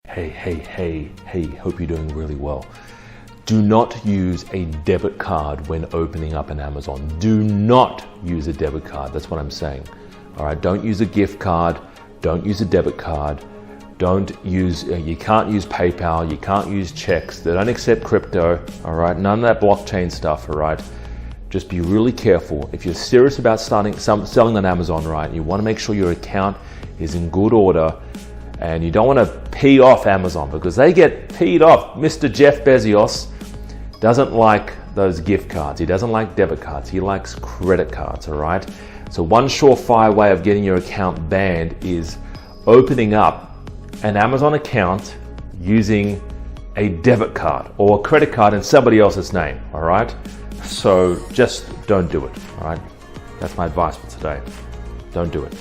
Hey, hope you're doing really well. Do not use a debit card when opening up an Amazon. Do not use a debit card. That's what I'm saying. All right, don't use a gift card. Don't use a debit card. Don't use, you can't use PayPal. You can't use checks. They don't accept crypto. All right, none of that blockchain stuff. All right, just be really careful. If you're serious about selling on Amazon, right, you want to make sure your account is in good order. And you don't want to pee off Amazon because they get peed off. Mr. Jeff Bezos doesn't like those gift cards. He doesn't like debit cards. He likes credit cards, all right? So one surefire way of getting your account banned is opening up an Amazon account using a debit card or a credit card in somebody else's name, all right? So just don't do it, all right? That's my advice for today. Don't do it.